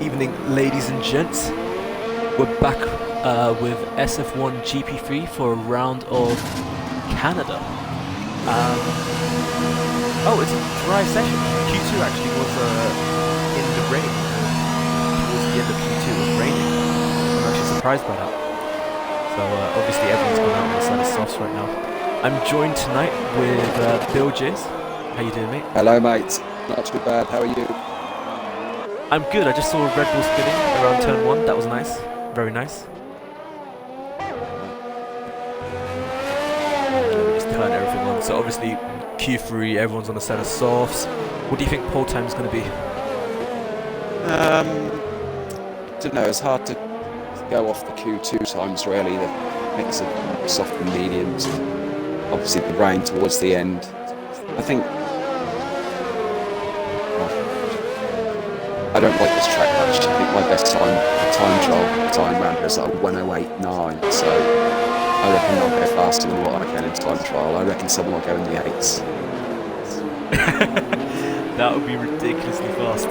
evening, ladies and gents. We're back with SF1 GP3 for a round of Canada. It's a dry session. Q2 actually was in the rain. Towards the end of Q2 it was raining. I'm actually surprised by that. So obviously everyone's gone out on the side of softs right now. I'm joined tonight with Bill Jizz. How you doing, mate? Hello, mate. Not too bad. How are you? I'm good. I just saw a Red Bull spinning around turn 1. That was nice. Very nice. Let me just turn everything on. So obviously Q3, everyone's on a set of softs. What do you think pole time is going to be? Don't know. It's hard to go off the Q2 times, really. The mix of soft and mediums. Obviously the rain towards the end. I think... I don't like this track much. I think my best time trial round is like 1:08.9. So I reckon I'll go faster than what I can in time trial. I reckon someone will go in the 8s. That would be ridiculously fast.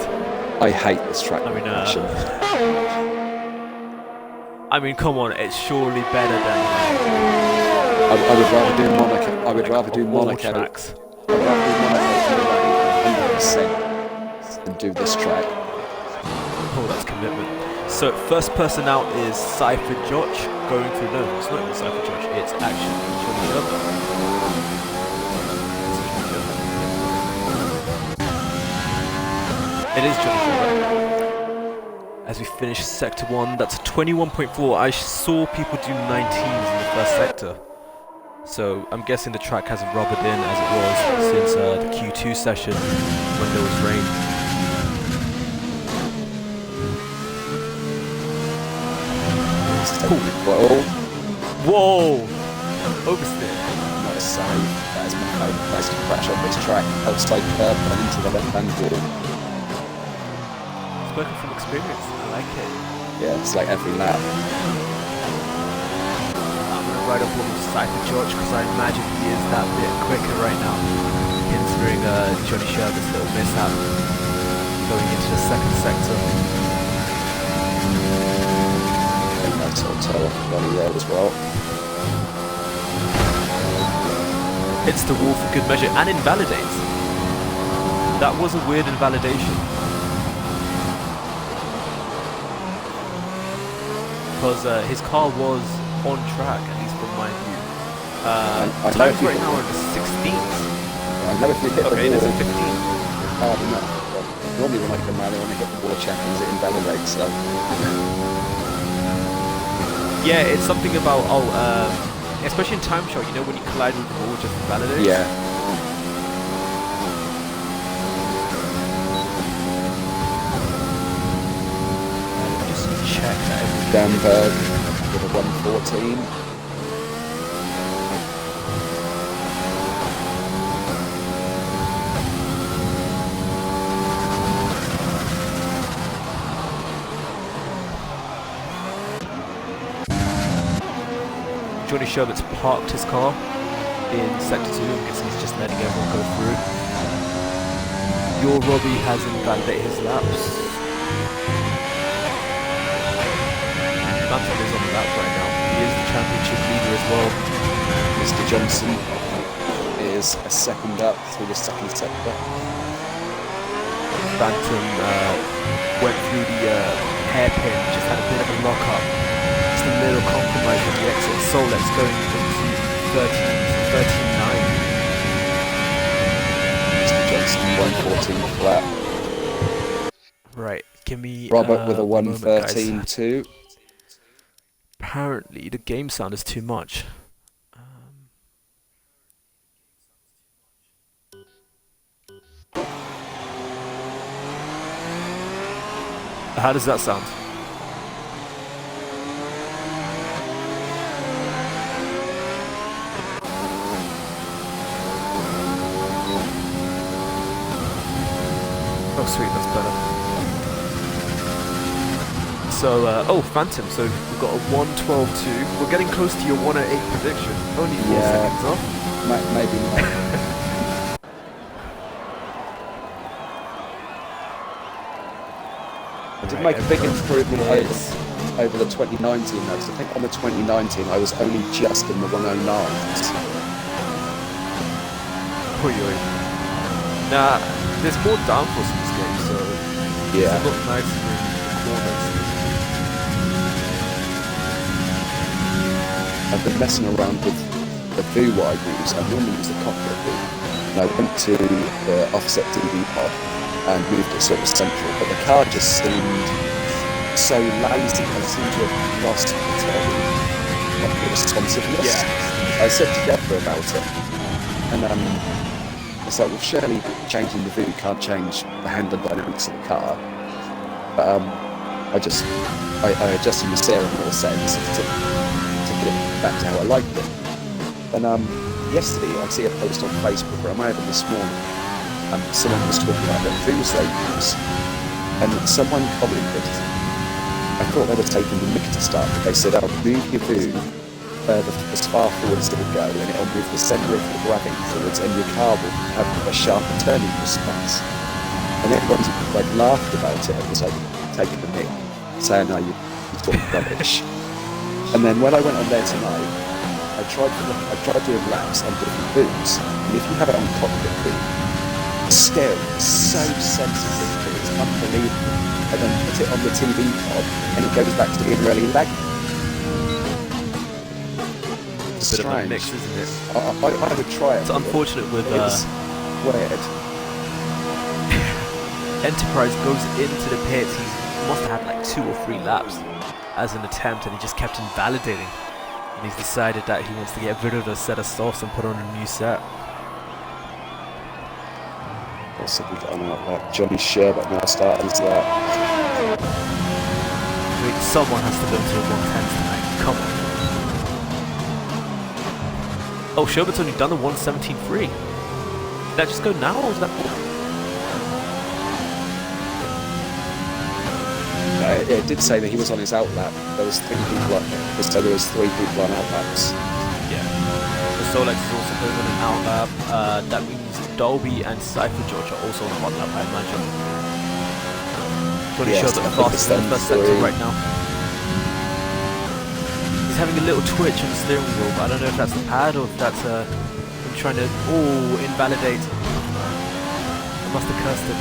I hate this track. I mean, come on, it's surely better than. I would rather do Monaco. I would rather do Monaco. Tracks. I would rather do Monaco 100% than do this track. Oh, that's commitment. So first person out is Cypher Josh going through. No, it's not even Cypher Josh. It's actually Johnny Sherbert. It is Johnny Sherbert. As we finish sector 1, that's 21.4. I saw people do 19s in the first sector. So I'm guessing the track hasn't rubbered in as it was since the Q2 session when there was rain. Cool. Whoa! Oversteer. Not a save. That is my favourite place to crash on this track. Outside curb and into the left-hand wall. Spoken from experience. I like it. Yeah, it's like every lap. I'm going to ride up on Cypher George because I imagine he is that bit quicker right now, considering Johnny Sherbert's little mishap going into the second sector. Tail off Johnny Road as well. Hits the wall for good measure and invalidates. That was a weird invalidation. Because his car was on track, at least from my view. Times right now are the 16th. I know if you hit the wall. There's a 15. Normally when I come around, when I hit the wall champions, it invalidates. So. Yeah, it's something about, especially in time trial, you know, when you collide with the wall, just invalidates. Yeah. Just check that. Danberg with a 114. Johnny Sherbert's parked his car in sector 2. I'm guessing he's just letting everyone go through. Your Robbie has invalidated his laps. Phantom is on the lap right now. He is the championship leader as well. Mr. Johnson is a second up through the second sector. Phantom went through the hairpin, just had a bit of a lock up. A little compromise on the exit. So let's go into 13.9. Mr. Johnson 114 flat. Right, give me Robert with a 113.2. Apparently the game sound is too much. How does that sound? Oh sweet, that's better. So, Phantom, so we've got a 1:12.2. We're getting close to your 1:08 prediction. Only 4 seconds off. Maybe not. I did Right, make a big everyone improvement is- over the 2019 though, 'cause I think on the 2019 I was only just in the 109s. Nah, there's more downforce in this game, so Yeah. it's a lot nicer in the corners. I've been messing around with the view what I use. I normally use the cockpit view. And I went to the offset DB pod and moved it sort of central, but the car just seemed so lazy. I seemed to have lost the responsiveness. Yeah. I said to Deborah about it, and it's like, well, surely changing the view can't change the handle dynamics of the car. But I adjusted the steering wheel settings to get it back to how I liked it. And yesterday I see a post on Facebook, or I might have been this morning, someone was talking about the views they use, and someone commented, I thought they were taking the mick to start, but they said, "I'll move your view as far forward as it will go, and it'll move the centre of the grabbing forwards, and your car will have a sharper turning response." And everyone like laughed about it. It was like taking the mick, saying, "No, you're talking rubbish." And then when I went on there tonight, I tried doing laps on different boots, and if you have it on cockpit boot, the steering is so sensitive that it's unbelievable. I then put it on the TV pod, and it goes back to being really laggy. It's a bit of a mix, isn't it? I would try it. It's unfortunate with It's weird. Enterprise goes into the pits. He must have had like 2 or 3 laps as an attempt, and he just kept invalidating. And he's decided that he wants to get rid of the set of softs and put on a new set. What's it we got on like Johnny Sherbert now starting as that? Wait, someone has to go to the 110s tonight. Come on. Oh, Sherbert's only done the 117.3. Did that just go now, or was that? It did say that he was on his outlap. There was 3 people up there. So there was 3 people on outlaps. Yeah. So Solex is also going on an outlap. That means Dolby and Cypher George are also on a hot lap, I imagine. Johnny Sherbert the fastest in the first sector right now. He's having a little twitch on the steering wheel, but I don't know if that's the pad or if that's him trying to invalidate. I must have cursed it.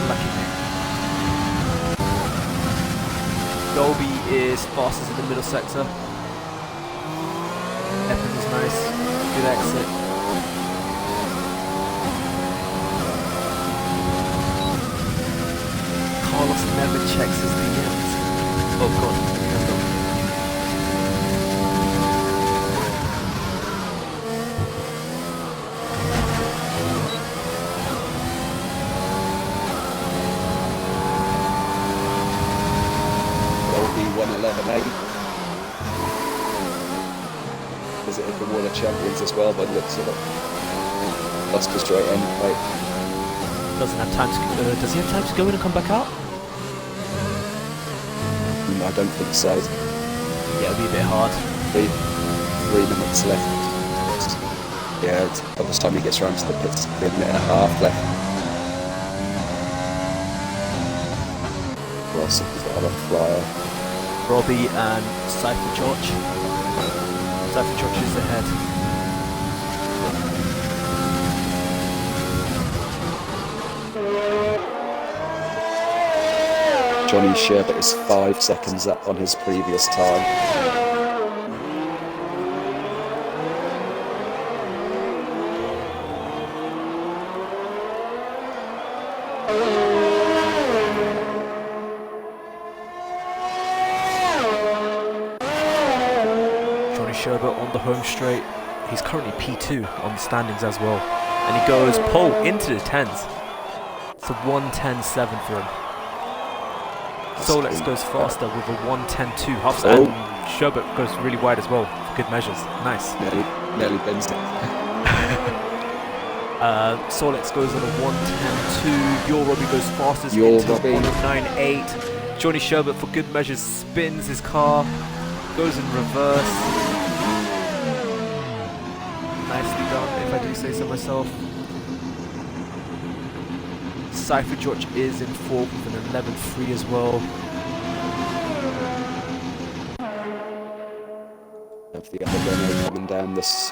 Lucky me. Dolby is fastest in the middle sector. Epping is nice. Good exit. Carlos never checks his DMs. Oh god. Dolby 111.8. Is it the World Champions as well, by the looks of it? Lost the straight end plate. Doesn't have time to. Does he have time to go in and come back out? I don't think so. Yeah, it'll be a bit hard. 3 minutes left. Yeah, by the time he gets around to the pits, it'll be a minute and a half left. Ross has got a flyer. Robbie and Cypher George. Cypher George is ahead. Johnny Sherbert is 5 seconds up on his previous time. Johnny Sherbert on the home straight. He's currently P2 on the standings as well. And he goes pole into the 10s. It's a 1:10.7 for him. Solex goes faster with a 1:10.2 half, and Sherbert goes really wide as well for good measures. Nice. Nearly bends it. Solex goes on a 1:10.2. Your Robbie goes fastest Your into Robbie. 1:09.8. Johnny Sherbert for good measures spins his car, goes in reverse. Nicely done, if I do say so myself. Cypher George is in 4th with an 11.3 as well. Of the other Renault coming down this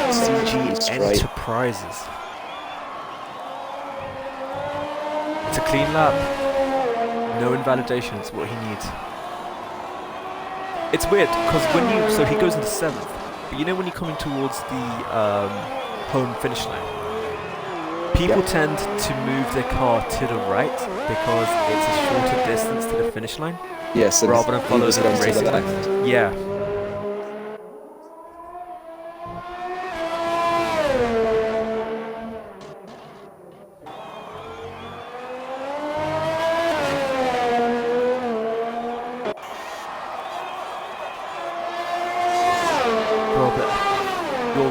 CG straight. Enterprises. It's a clean lap. No invalidation, it's what he needs. It's weird, because so he goes into 7th, but you know when you're coming towards the home finish line, people tend to move their car to the right because it's a shorter distance to the finish line, yes, rather than follow the racing line. left. Yeah.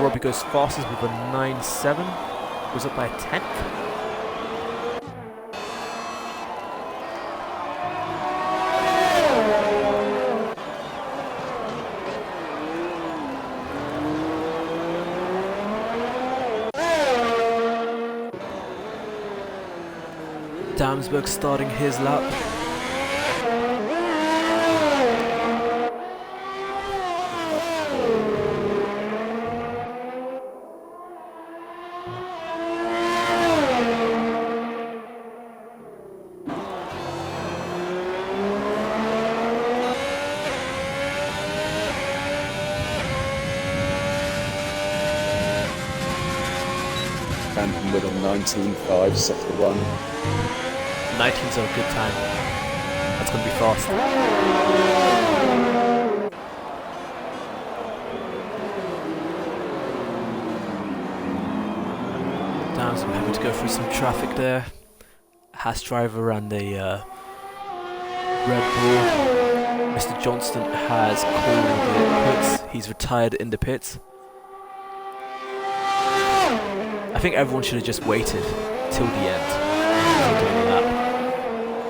Robbie goes fastest with a 9.7, goes up by a 10th. Damsberg starting his lap. Phantom with a 19.5, sector 1. 19's a good time. That's going to be fast. Damn, so I'm having to go through some traffic there. Haas driver and the Red Bull. Mr. Johnston has called the pits. He's retired in the pits. I think everyone should have just waited till the end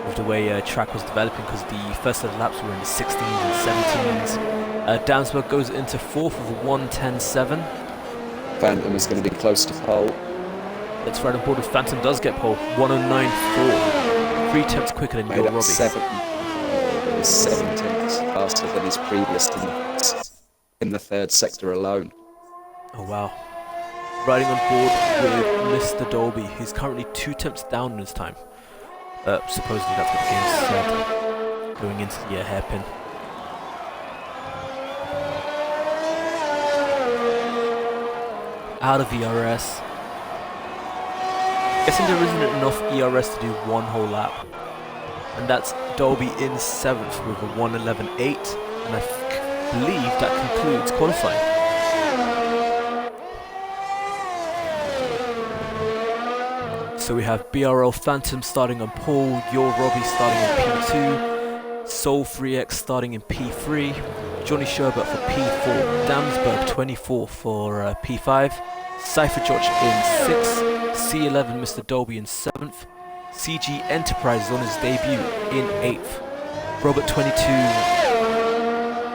with the way track was developing, because the first set of laps were in the 16s and 17s. Damsberg goes into 4th with a 1:10.7. Phantom is going to be close to pole. Let's right on board if Phantom does get pole. 1:09.4. 3 tenths quicker than your Robbie. 7 tenths faster than his previous in the 3rd sector alone. Oh wow. Riding on board with Mr. Dolby, who's currently 2 tenths down in his time. Supposedly that's what the game said, going into the hairpin. Out of ERS. Guessing there isn't enough ERS to do one whole lap. And that's Dolby in 7th with a 1:11.8, and I believe that concludes qualifying. So we have BRL Phantom starting on pole, Your Robbie starting in P2, Soul 3X starting in P3, Johnny Sherbert for P4, Damsberg 24 for P5, Cypher George in 6th, C11 Mr. Dolby in 7th, CG Enterprises on his debut in 8th, Robert 22,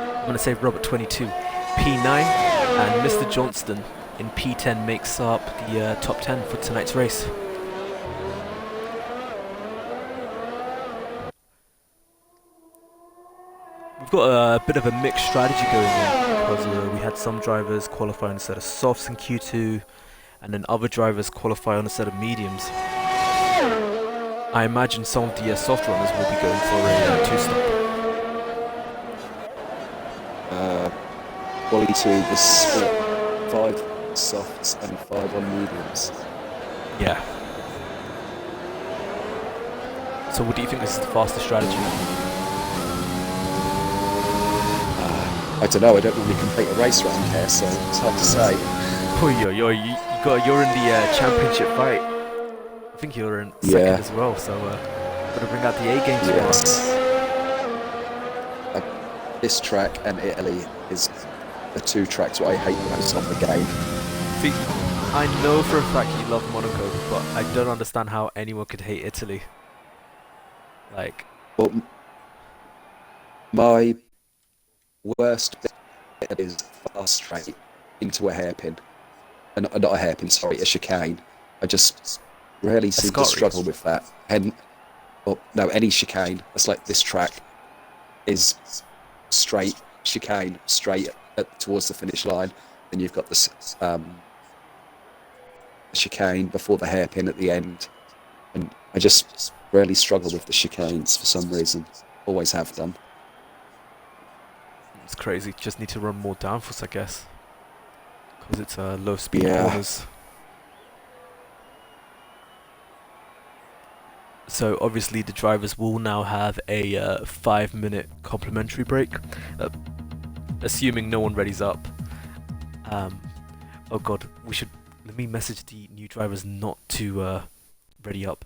I'm going to say Robert 22, P9, and Mr. Johnston in P10 makes up the top 10 for tonight's race. We've got a bit of a mixed strategy going on, because we had some drivers qualify on a set of softs in Q2, and then other drivers qualify on a set of mediums. I imagine some of the soft runners will be going for a 2-stop. Quality 2 was split 5 softs and 5 on mediums. Yeah. So what do you think is the fastest strategy? I don't know, I don't normally complete a race round here, so it's hard to say. Oh, you're in the championship fight. I think you're in 2nd as well, so got to bring out the A game tomorrow. Yes. This track and Italy is the 2 tracks what I hate most on the game. See, I know for a fact you love Monaco, but I don't understand how anyone could hate Italy. Like, well, my worst bit is fast straight into a hairpin. Not a hairpin, sorry, a chicane. really seem to Ascari. struggle with that. And well, no, any chicane. It's like this track is straight chicane, straight towards the finish line. Then you've got this chicane before the hairpin at the end. And I just really struggle with the chicanes for some reason. Always have done. It's crazy. Just need to run more downforce, I guess, because it's low speed Yeah. corners. So obviously the drivers will now have a 5-minute complimentary break, assuming no one readies up. Oh god, let me message the new drivers not to ready up.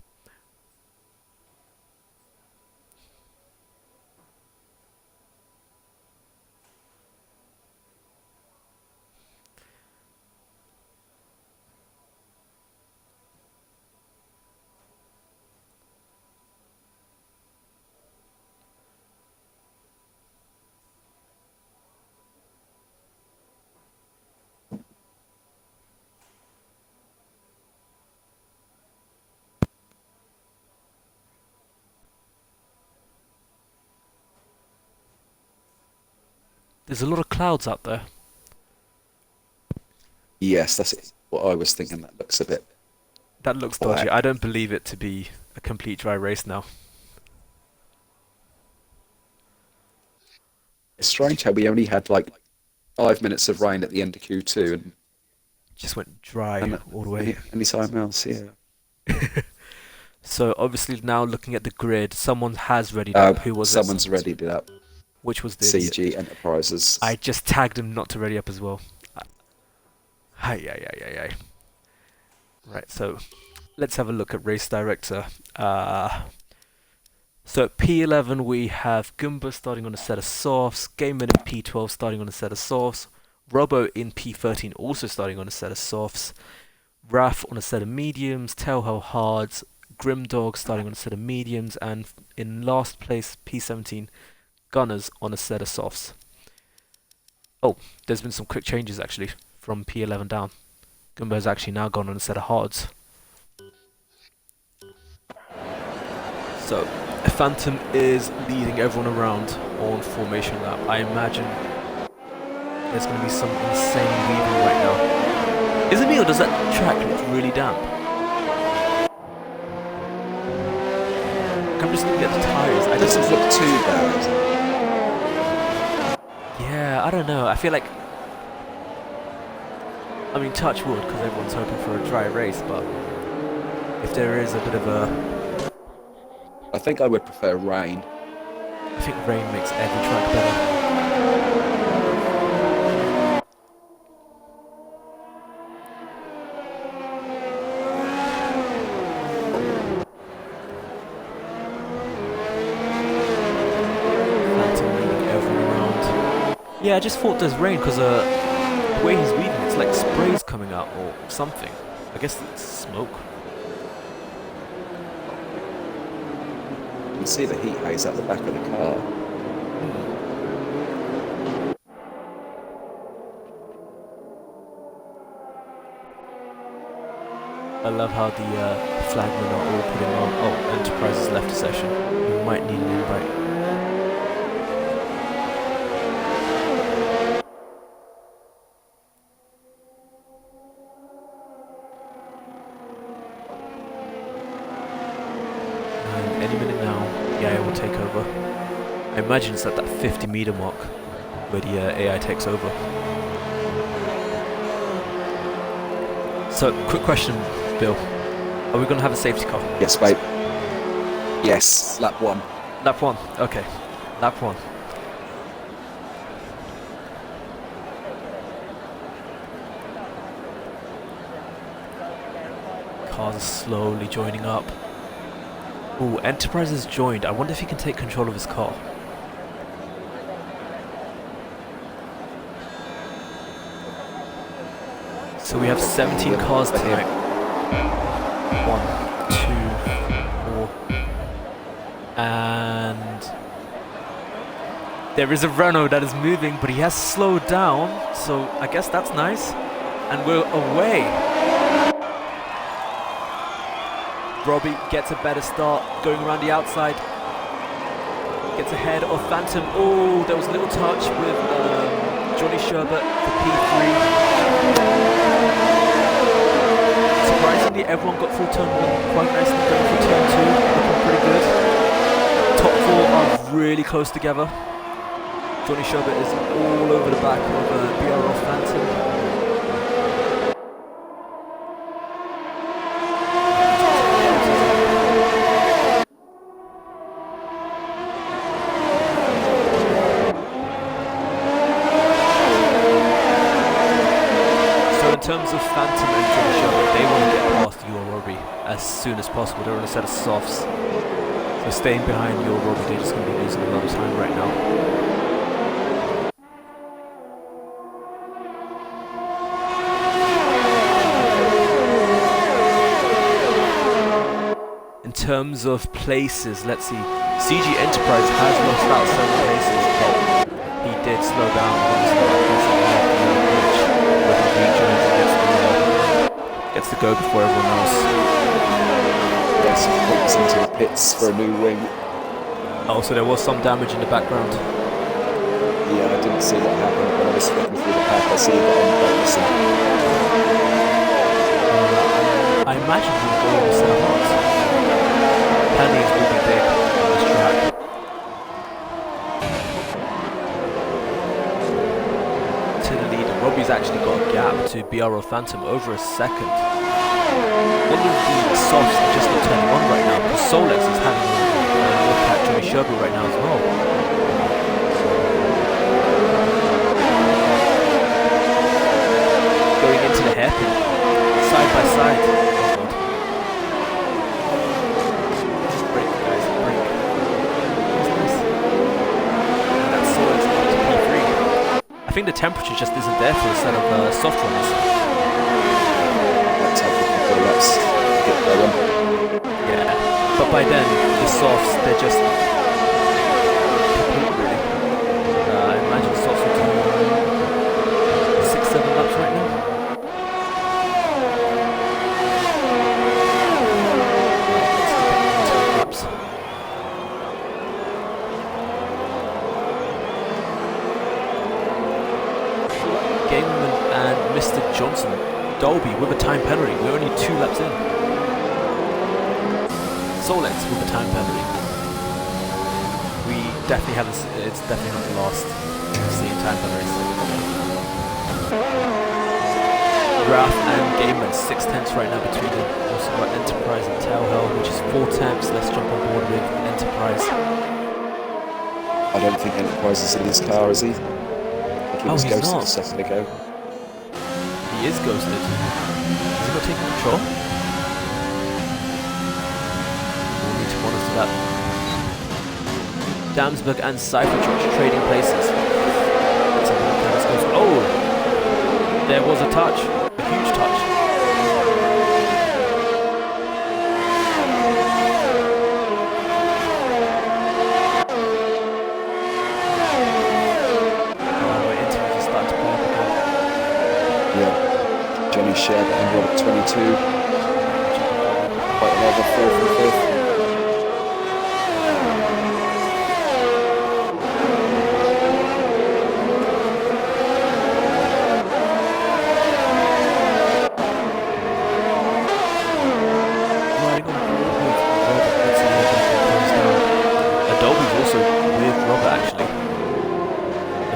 There's a lot of clouds out there. Yes, that's it. What I was thinking. That looks a bit. That looks black. dodgy. I don't believe it to be a complete dry race now. It's strange how we only had like 5 minutes of rain at the end of Q2 and Just went dry all the way. any time else, yeah. So obviously now looking at the grid, someone has readied up. Who was someone's it? readied it up. Which was the CG Enterprises. I just tagged him not to ready up as well. Hi. Right, so let's have a look at race director. So at P11 we have Goomba starting on a set of softs, Gameman in P12 starting on a set of softs, Robo in P13 also starting on a set of softs, Raph on a set of mediums, Tailhell hards, Grimdog starting on a set of mediums, and in last place P17 Gunners on a set of softs. Oh, there's been some quick changes actually from P11 down. Goomba has actually now gone on a set of hards. So Phantom is leading everyone around on formation lap. I imagine there's going to be some insane weaving right now. Is it me or does that track look really damp? I'm just looking at the tyres. It doesn't look too bad. Yeah, I don't know. I feel like, I mean, touch wood because everyone's hoping for a dry race, but if there is a bit of a, I think I would prefer rain. I think rain makes every track better. Phantom leading everyone around. Yeah, I just thought there's rain because the way he's weaving, it's like sprays coming out or something. I guess it's smoke. You can see the heat haze at the back of the car. I love how the flagmen are all putting on. Oh, Enterprises left a session. You might need an invite. And any minute now, the AI will take over. I imagine it's at that 50-meter mark where the AI takes over. So, quick question, Bill. Are we going to have a safety car? Yes, mate. Yes, lap one. Lap one. Okay. Lap one. Cars are slowly joining up. Ooh, Enterprise has joined. I wonder if he can take control of his car. So we have 17 cars tonight. 1, 2, 4. And there is a Renault that is moving, but he has slowed down, so I guess that's nice. And we're away. Robbie gets a better start, going around the outside. Gets ahead of Phantom. Oh, there was a little touch with Johnny Sherbert for P3. Surprisingly, everyone got through turn 1 quite nicely, going through turn 2, looking pretty good. Top 4 are really close together. Johnny Sherbert is all over the back of BRL Phantom. In terms of Phantom and Johnny Sherbert, they want to get past Your Robbie as soon as possible. They're on a set of softs, so staying behind Your Robbie, they're just going to be losing a lot of time right now. In terms of places, let's see. CG Enterprise has lost out 7 places, but he did slow down on the start. Gets the go before everyone else. Yes, he pops into the pits for a new wing. Oh, so there was some damage in the background. Yeah, I didn't see what happened when I was flicking through the pack. I see it on bonusing. I imagine he'll go on the hot. Pennies will be big on this track. To the leader, Robbie's actually got a gap to BRL Phantom over a second. One of the softs are just not turning on right now because Solex is having a look at Johnny Sherbert right now as well. Going into the hairpin, side by side. Break, guys, break. Nice. And that's Solex up to P3. I think the temperature just isn't there for a set of soft runners. Let's have a couple of laps to get going. Yeah, but by then, the softs, they're just complete, really. I imagine softs will do 6-7 laps right now. Let's laps. Gamerman and Mr. Johnson. Dolby with a time penalty. We're only 2 laps in. Solex with a time penalty. We definitely have this. It's definitely not the last seeing time penalties. Raph and Gamerman 6/10 right now between them. Also got Enterprise and Telhell, which is 4/10. Let's jump on board with Enterprise. I don't think Enterprise is in his car, is he? I think he was he's ghosted not. a second ago. He is ghosted. Is he not taking control? We'll need to monitor that. Damsberg and Cyphertruck trading places. Let's have a look how this goes. Oh! There was a touch. A huge touch. Oh, my interviews are starting to pull up again. Yeah. Johnny Sherbert and Robert 22. Quite another 4th and 5th.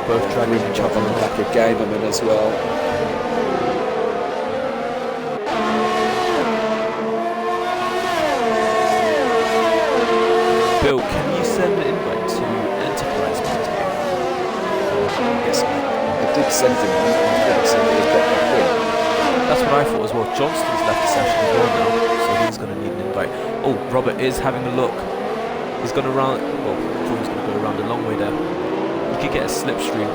Both dragging each other on the back of Gamerman as well. Bill, can you send an invite to Enterprise, please? Yes, I did send him one. I thought he got back in. That's what I thought as well. Johnston's left the session as well now, so he's going to need an invite. Oh, Robert is having a look. He's going to run. Well, I thought he was going to go around a long way there. You could get a slipstream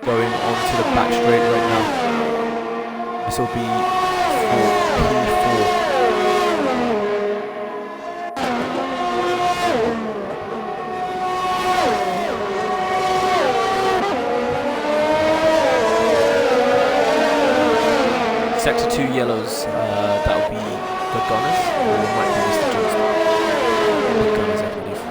going onto the back straight right now. This will be for P4. Sector 2 yellows, that will be the Gunners, or it might be Mr. Johnston. The Gunners, I believe.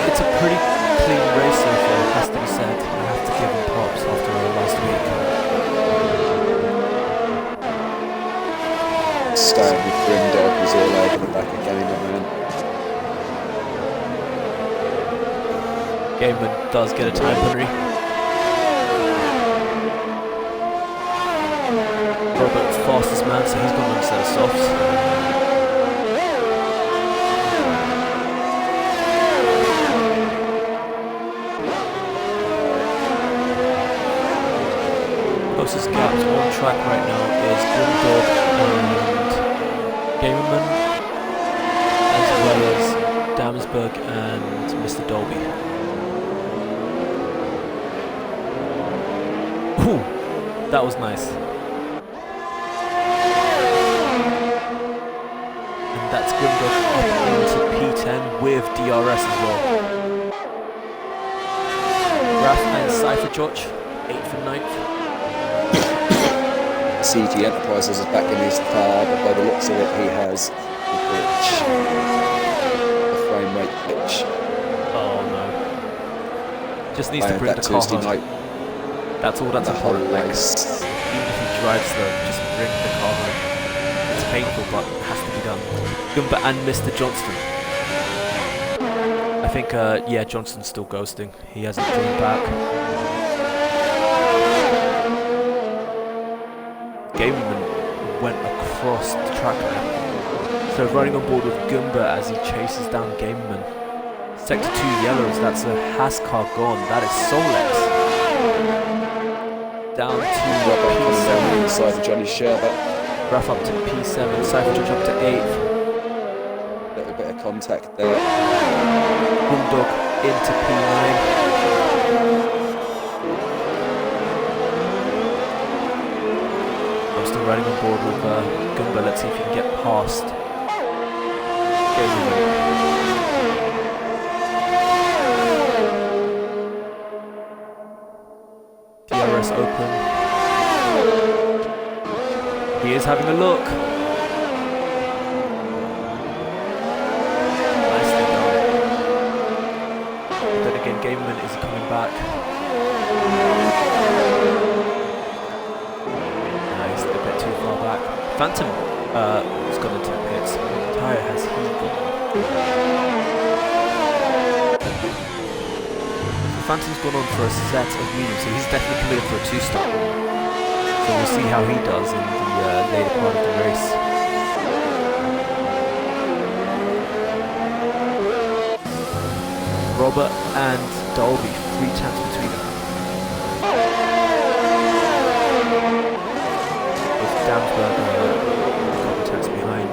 It's a pretty clean race so far, it has to be said. I have to give him props after last week. Staying with Grimdog was all over the back of Gamerman. Gamerman does get a time penalty. Robert, fastest man, so he's gone on a set of softs. Closest gaps on track right now is Grimdog and Gamerman, as well as Damsberg and Mr. Dolby. Ooh, that was nice. And that's Grimdog up into P10 with DRS as well. Raph and Cypher George, 8th and 9th. CG Enterprises is back in his car, but by the looks of it, he has a glitch. A frame rate glitch. Oh no. Just needs I to had bring that the car Tuesday home. night. That's all that's The whole important. Like, race. even if he drives slow, just bring the car home. It's painful, but it has to be done. Gumba and Mr. Johnston. I think, yeah, Johnston's still ghosting. He hasn't joined back. Gamerman went across the track now. So running on board with Gumba as he chases down Gamerman. Sector 2 yellows, that's a Haas car gone. That is Solex. Down to P7. Inside Johnny Sherbert. Raph up to P7, Cypher Judge up to 8th. Little bit of contact there. Grimdog into P9. I'm still riding on board with Gumba. Let's see if he can get past Gamerman. DRS open. He is having a look. Nicely done. But then again, Gamerman is coming back. Nice, a bit too far back. Phantom has gone into the pits. What tyre has he got? Phantom's gone on for a set of mediums, so he's definitely committed for a 2-stop. So we'll see how he does in the later part of the race. Robert and Dolby, 3 tenths between them. With Damsberg a couple tenths behind.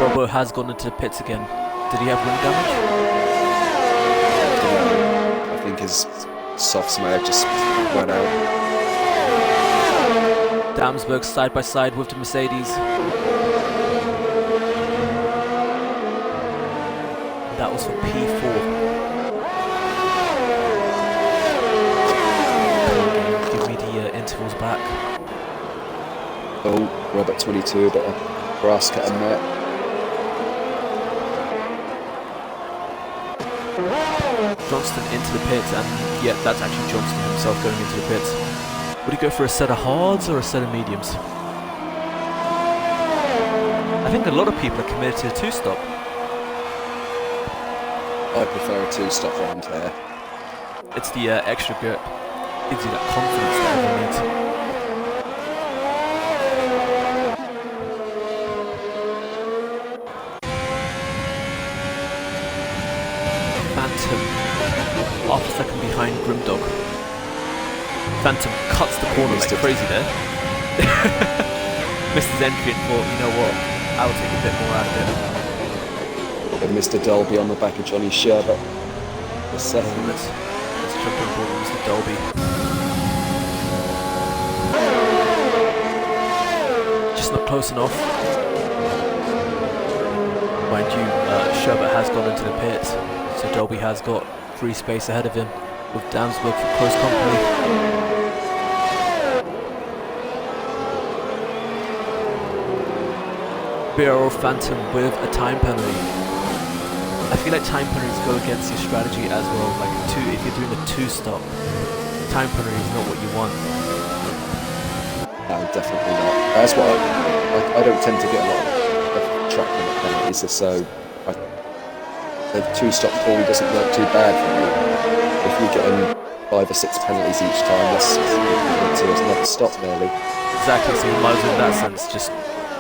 Robert has gone into the pits again. Did he have wind damage? I think his softs may have just run out. Damsberg side by side with the Mercedes. That was for P4. Give me the intervals back. Oh, Robert 22, a bit of grass cut in there. Johnston into the pits, and yeah, that's actually Johnston himself going into the pits. Would he go for a set of hards or a set of mediums? I think a lot of people are committed to a 2-stop. I prefer a 2-stop round here. It's the extra grip. Gives you that confidence that everyone needs. Phantom, half a second behind Grimdog. Phantom cuts the corner like crazy there. Missed his entry and thought, you know what, I'll take a bit more out of it. And Mr. Dolby on the back of Johnny Sherbert. The second. Let's jump on board with Mr. Dolby. Just not close enough. Mind you, Sherbert has gone into the pits. So Dolby has got free space ahead of him with Damsberg for close company. BRO Phantom with a time penalty. I feel like time penalties go against your strategy as well. Like if you're doing a 2-stop, time penalty is not what you want. No, definitely not. That's what I don't tend to get a lot of track limit penalties, so the 2-stop probably doesn't work too bad for me. If you're getting 5 or 6 penalties each time, that's equivalent to another stop nearly. Exactly, so you might as well in that sense just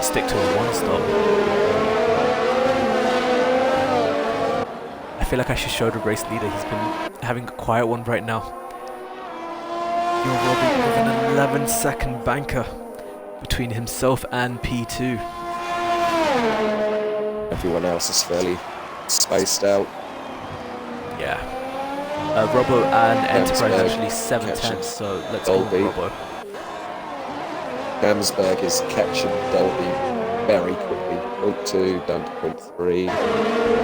stick to a 1-stop. I feel like I should show the race leader, he's been having a quiet one right now. You're Robbie with an 11-second banker between himself and P2. Everyone else is fairly spaced out. Yeah. Robbo and Enterprise actually 7 catching tenths, so let's go Dolby. Robbo. Damsberg is catching Dolby very quickly. 0.2 down to 0.3.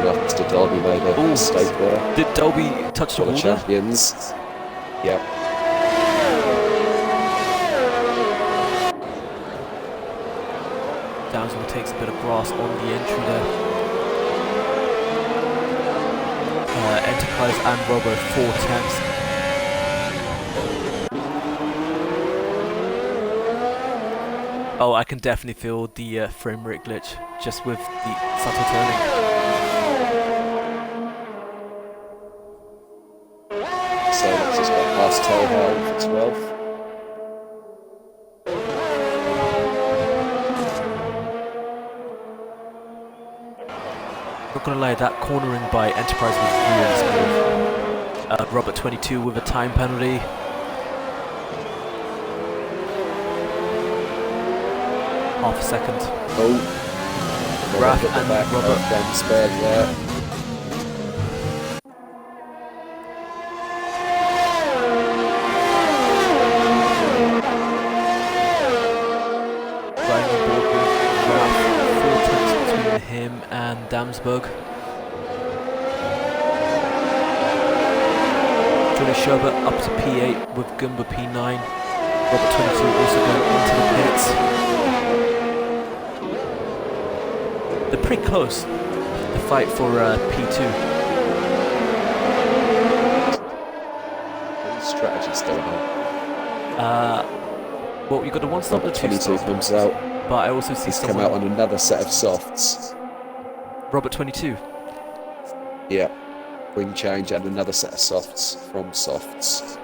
Mr. Dolby made a mistake there. Did Dolby touch the For the water? champions. Yep. Damsberg takes a bit of grass on the entry there. Enterprise and Robbo 4 tenths. Oh, I can definitely feel the frame rate glitch just with the subtle turning. So let's just go past Telhell for 12th. Not gonna lie, that cornering by Enterprise was really smooth. Robert 22 with a time penalty. Half a second. Oh, Raph at the and back Robert. of Damsberg there. Riding on board with Raph, 4 tenths between him and Damsberg. Johnny Sherbert up to P8 with Goomba P9. Robert 22 also going into the pits. They're pretty close, the fight for P2. Strategy's still on. Well, you got the 1-stop, the Robert 22 2-stop, comes out. but I also see He's come someone... out on another set of softs. Robert 22. Yeah. Wing change and another set of softs from softs.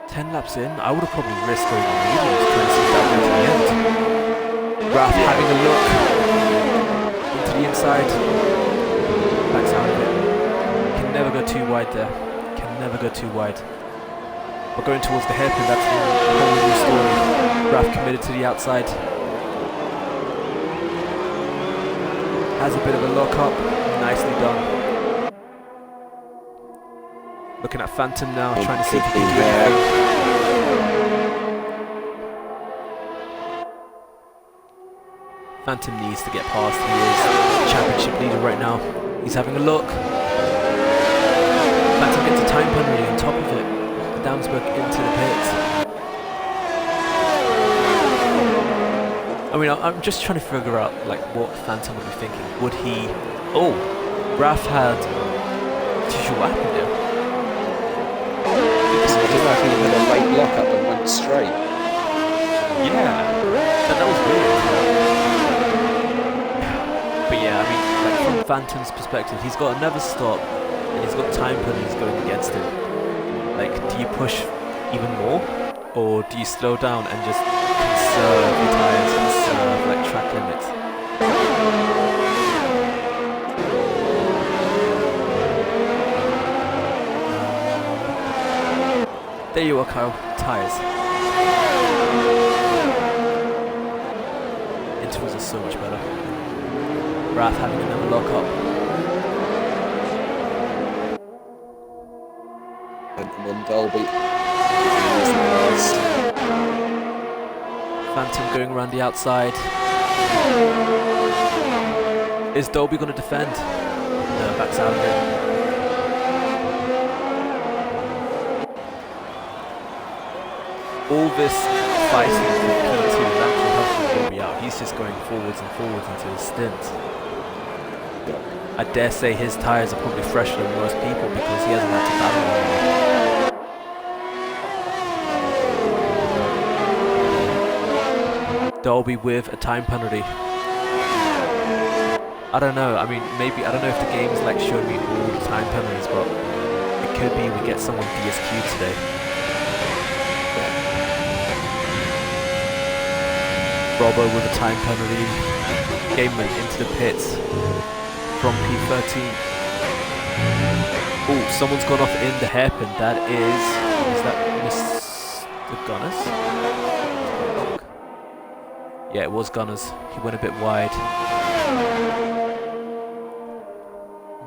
10 laps in, I would have probably risked going on mediums trying to see that way to the end. Raph having a look into the inside. Backs out of it. Can never go too wide there. Can never go too wide. But going towards the hairpin, that's a whole new story. Raph committed to the outside. Has a bit of a lock up. Nicely done. Looking at Phantom now, trying to see if he can do anything. Phantom needs to get past. He is championship leader right now. He's having a look. Phantom gets a time penalty on top of it. Damsberg into the pits. I mean, I'm just trying to figure out like what Phantom would be thinking. Would he? Oh, Raph had. What happened there? I don't know if he had a late lock-up and went straight. Yeah, that was weird. But yeah, I mean, like from Phantom's perspective, he's got another stop, and he's got time penalties going against him. Like, do you push even more, or do you slow down and just conserve your tires, conserve like track limits? There you are, Kyle. Tires. Intervals are so much better. Raph having another lock up. And then Dolby. Phantom going around the outside. Is Dolby going to defend? No. and backs out of it. All this fighting for P2 is actually helping Robbie out. He's just going forwards and forwards into his stint. I dare say his tyres are probably fresher than most people because he hasn't had to battle anymore. Dolby with a time penalty. I don't know, I mean, maybe, I don't know if the game's like showing me all the time penalties, but it could be we get someone DSQ'd today. Robbo with a time penalty. Gameman into the pits from P13. Oh, someone's gone off in the hairpin. That is that Mr. Gunners? Yeah, it was Gunners. He went a bit wide.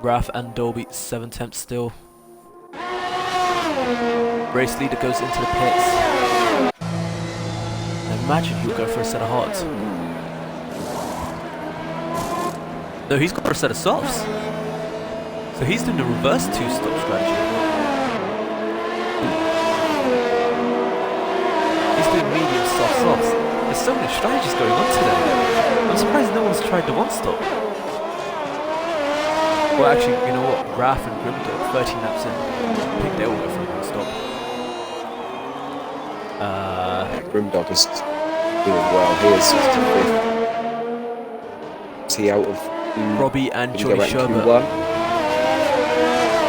Raf and Dolby 7 tenths still. Race leader goes into the pits. Imagine he'll go for a set of hards. No, he's got for a set of softs. So he's doing the reverse two-stop strategy. He's doing medium soft softs. There's so many strategies going on today. I'm surprised no one's tried the one-stop. Well, actually, you know what? Raf and Grimdog, 13 laps in. I think they all go for a one-stop. Grimdog is doing well. He is 65th. Is he out of Robbie and Johnny Sherbert?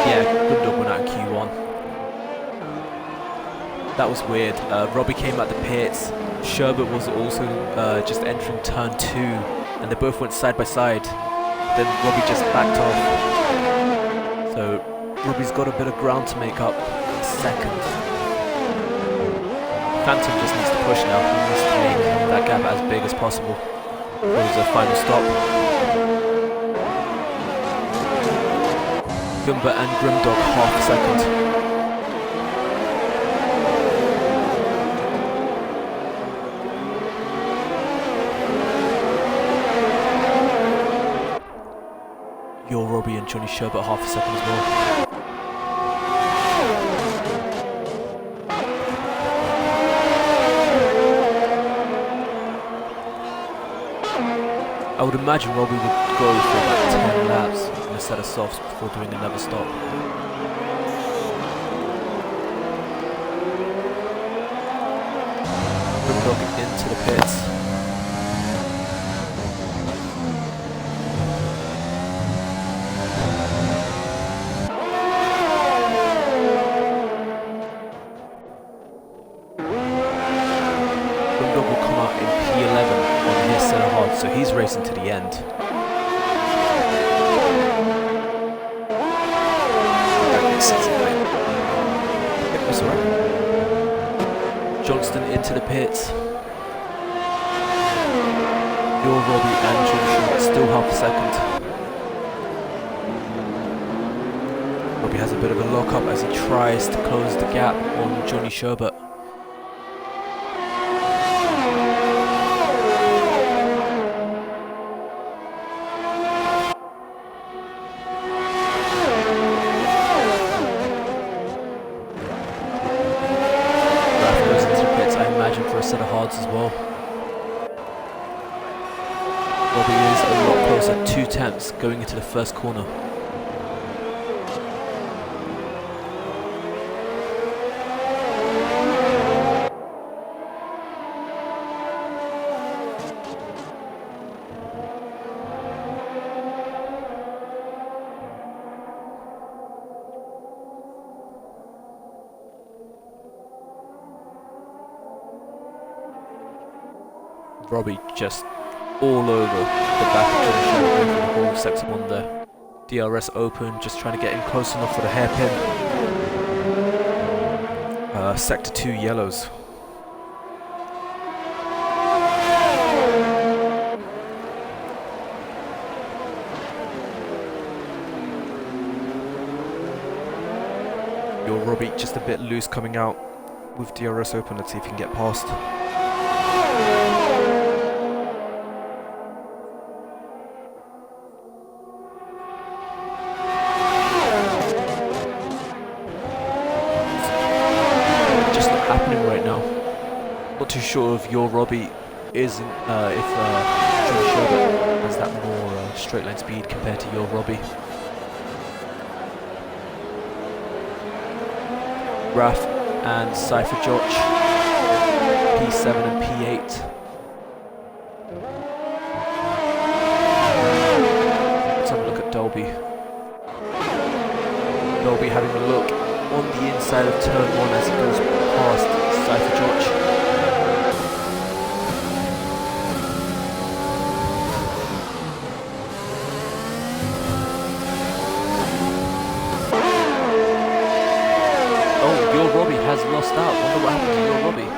Yeah, Grimdog went out in Q1. That was weird. Robbie came out the pits. Sherbert was also just entering turn 2, and they both went side by side. Then Robbie just backed off. So Robbie's got a bit of ground to make up. Second. Phantom just needs to push now. He needs to make that gap as big as possible. There's a final stop. Gumba and Grimdog half a second. Your Robbie and Johnny Sherbert half a second as well. I would imagine Robbie would go for about 10 laps in a set of softs before doing another stop. Grimdog into the pits. So he's racing to the end. That's alright. Johnston into the pits. Your Robbie and John still half a second. Robbie has a bit of a lock-up as he tries to close the gap on Johnny Sherbert. Set of hards as well. Robbie is a lot closer, 2 tenths going into the first corner. Robbie just all over the back of Johnny Sherbert over the whole sector 1 there. DRS open, just trying to get in close enough for the hairpin. Sector 2 yellows. Your Robbie just a bit loose coming out with DRS open. Let's see if he can get past. happening right now. Not too sure if your Robbie isn't, if Johnny Sherbert has that more straight line speed compared to your Robbie. Raf and Cypher Joch, P7 and P8. Let's have a look at Dolby. Dolby having a look on the inside of turn 1 as he goes past Cypher Joch. Oh, your Robbie has lost out. Wonder what happened to your Robbie.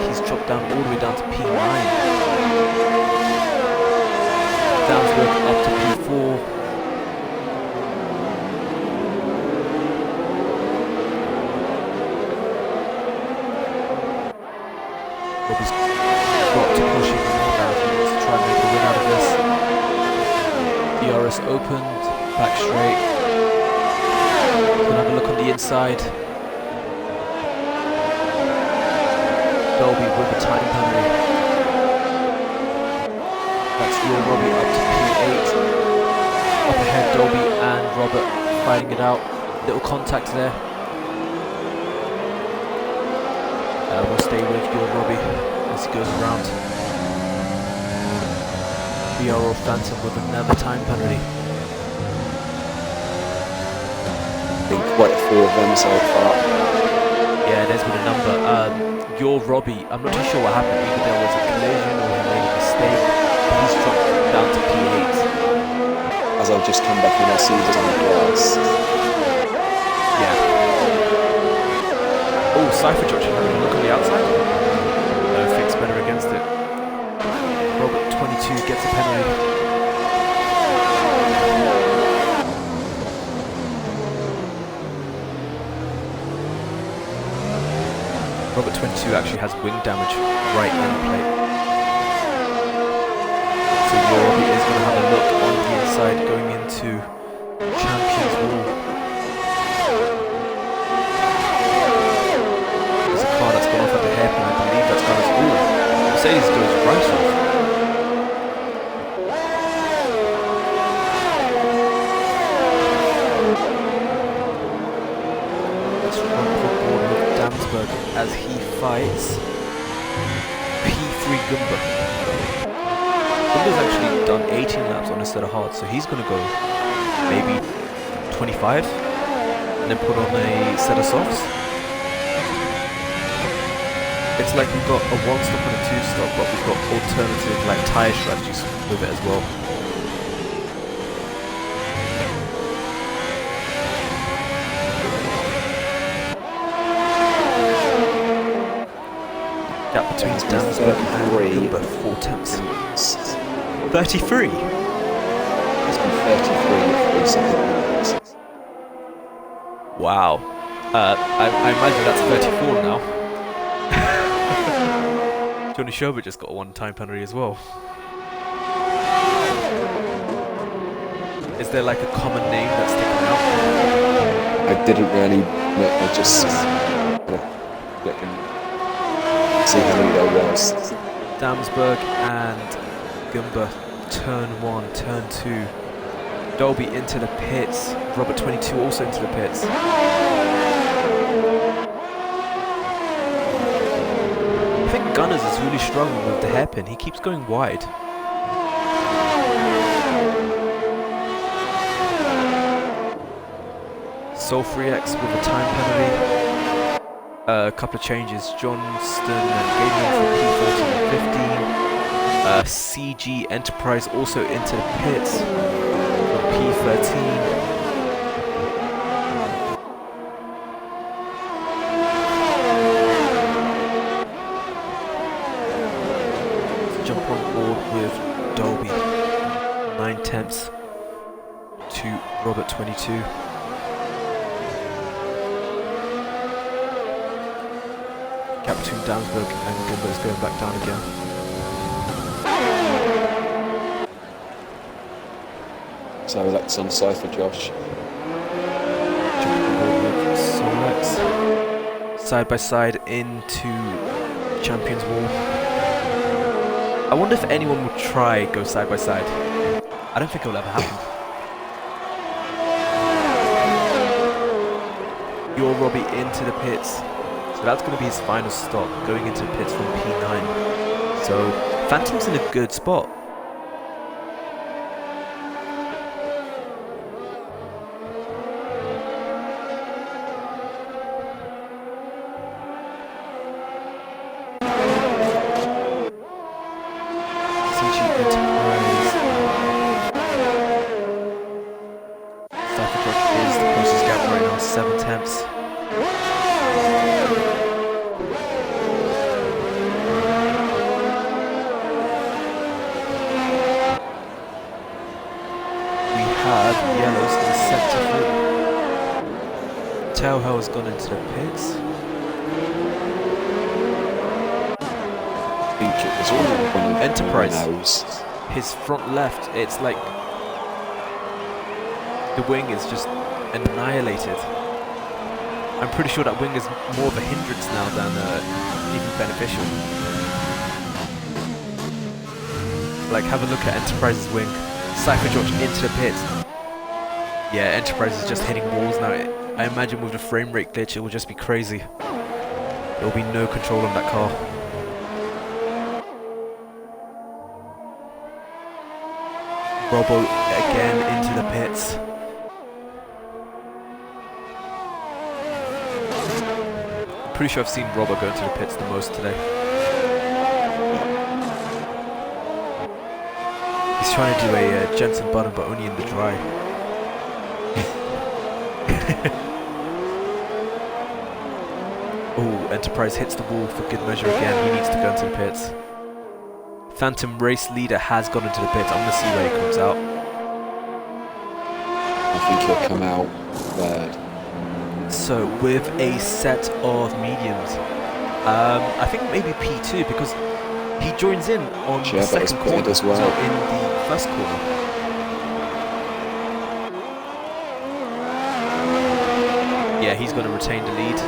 He's dropped down all the way down to P9. Downsburg up to P4. Robbie's got to push even more now if he wants to try and make a win out of this. DRS opened, back straight. Gonna have a look on the inside. Dolby with a time penalty. That's your Robbie up to P8. Up ahead, Dolby and Robert fighting it out. Little contact there. We'll stay with your Robbie as he goes around. BRO Phantom with another time penalty. I think quite a few of them so far. Yeah, there's been a number. Your Robbie, I'm not too sure what happened. Either there was a collision or he made a mistake. But he's dropped down to P8. As I've just come back in, I see it on the glass. Yeah. Oh, Cypher Joch, having a look on the outside. No, fix better against it. Robert 22 gets a penalty. Robert 22 actually has wing damage right in the plate. So your Robbie is going to have a look on the inside going into Champions Wall. There's a car that's gone off at the hairpin, I believe that's gone as all. Mercedes goes right off. As he fights P3 Gumba. Gumba's actually done 18 laps on a set of hards, so he's going to go maybe 25 and then put on a set of softs. It's like we've got a 1-stop and a 2-stop, but we've got alternative like tyre strategies with it as well. Gap between Dansberg and Gumba, 4 tenths. 33? It's been 33 3 seconds. Wow. I imagine that's 34 now. Johnny Sherbert just got a 1 time penalty as well. Is there like a common name that's sticking out? I didn't really look, I just looking. See how many there was. Damsberg and Gumba, turn 1, turn 2. Dolby into the pits. Robert 22 also into the pits. I think Gunners is really struggling with the hairpin. He keeps going wide. Soul3X with a time penalty. A couple of changes. Johnston and Gaiman for P14 and 15. CG Enterprise also into the pits from P13. Jump on board with Dolby. 9 tenths to Robert 22. gap between Dansberg and Gimba is going back down again. So that's on side for Josh. Side by side into Champions Wall. I wonder if anyone would try go side by side. I don't think it will ever happen. Your Robbie into the pits. So that's going to be his final stop, going into the pits from P9. So Phantom's in a good spot. Has gone into the pits. I think it was all one of Enterprise. Renault's. His front left, it's like the wing is just annihilated. I'm pretty sure that wing is more of a hindrance now than even beneficial. Like, have a look at Enterprise's wing. Cypher George into the pits. Yeah, Enterprise is just hitting walls now. I imagine with the frame rate glitch, it will just be crazy. There will be no control on that car. Robbo again into the pits. I'm pretty sure I've seen Robbo go into the pits the most today. He's trying to do a Jensen Button, but only in the dry. Oh, Enterprise hits the wall for good measure again. He needs to go into the pits. Phantom race leader has gone into the pits. I'm going to see where he comes out. I think he'll come out third. So, with a set of mediums. I think maybe P2 because he joins in on the second corner as well. In the first corner. Yeah, he's going to retain the lead.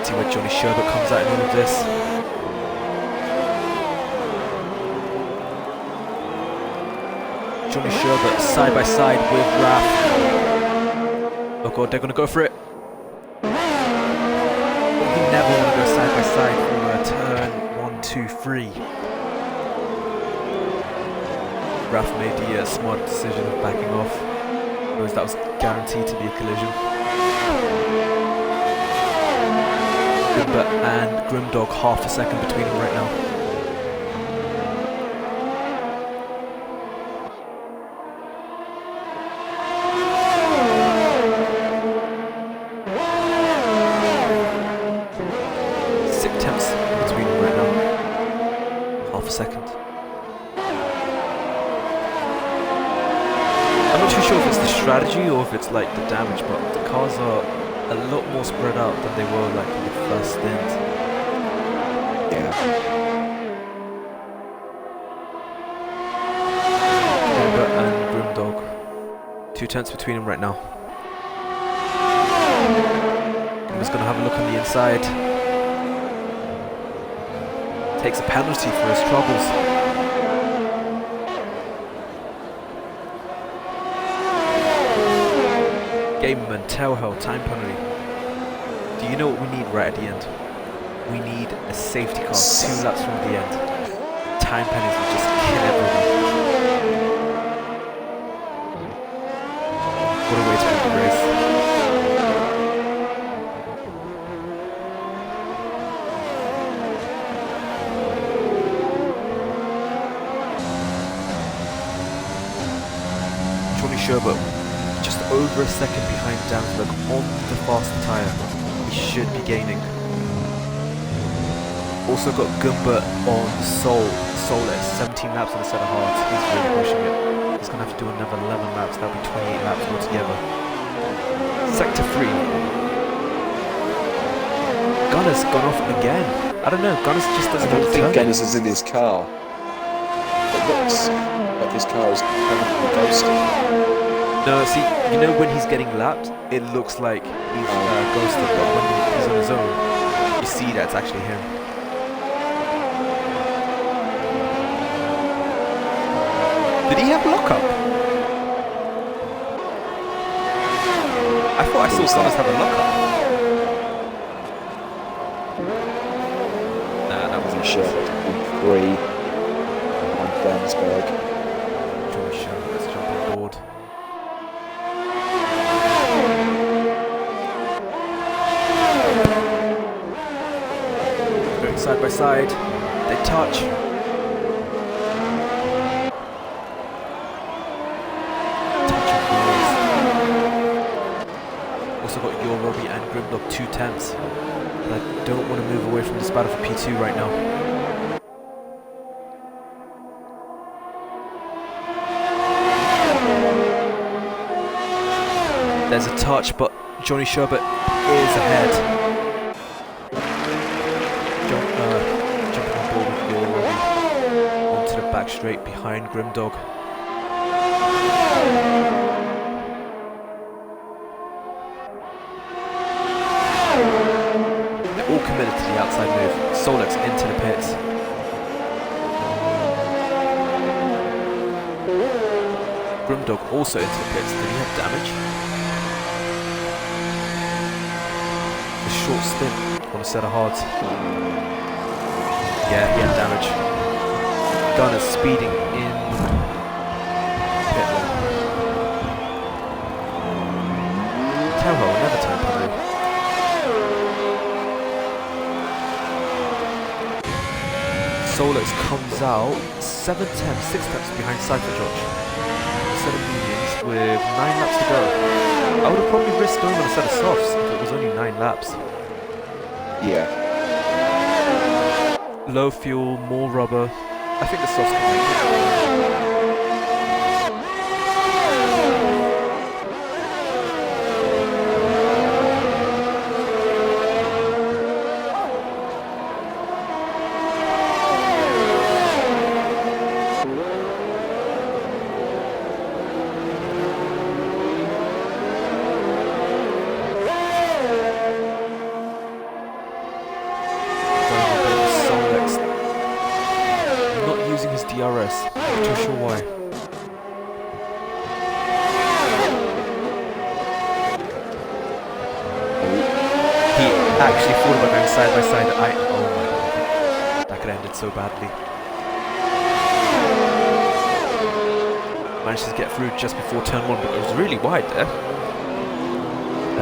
See where Johnny Sherbert comes out in all of this. Johnny Sherbert side by side with Raph. Oh god, they're going to go for it. You never want to go side by side for a turn 1, 2, 3. Raph made the smart decision of backing off, because that was guaranteed to be a collision. Grimba and Grimdog half a second between them right now. Between them right now. Half a second. I'm not too sure if it's the strategy or if it's like the damage, but the cars are a lot more spread out than they were like in the first stint. Yeah. Grimba and Grimdog. 2 tenths between them right now. Grimba's gonna have a look on the inside. Takes a penalty for his troubles. Gameman, Telhell, time penalty. Do you know what we need right at the end? We need a safety car 2 laps from the end. Time penalties will just kill everyone. What a way to end the race. Sherbert just over a second behind Dansberg on the faster tyre. He should be gaining. Also got Gumba on Soul at 17 laps on a set of hards. He's really pushing it. He's going to have to do another 11 laps. That'll be 28 laps altogether. Gunner's gone off again. I don't know, Gunner's just doesn't I don't want to think turn. Gunners is in his car. It looks like his car is permanently ghosted. No, see, you know when he's getting lapped, it looks like he's ghosted, but when he's on his own, you see that it's actually him. Did he have lockup? I thought I saw Gunners have a lockup. Nah, that wasn't Sure. Prix behind Dansberg. Johnny Sherbert, let's jump on board. Going side by side, they touch. Touch of wheels. Also got your Robbie and Grimlock 2 tenths. But I don't want to move away from this battle for P2 right now. There's a touch, but Johnny Sherbert is ahead. Jumping on board with your Robbie onto the back straight behind Grimdog. They're all committed to the outside move. Solex into the pits. Grimdog also into the pits. Did he have damage? A short stint on a set of hards. Yeah, he had damage. Gunner's speeding in pit lane. Tell her, never turn penalty. Solex comes out 7 tenths, 6 tenths behind Cypher George. A set of mediums with 9 laps to go. I would have probably risked going on a set of softs if it was only 9 laps. Yeah. Low fuel, more rubber. I think the softs can make it. DRS, not too sure why. He actually thought about going side by side. Oh my god, that could have ended so badly. Managed to get through just before turn 1, but it was really wide there.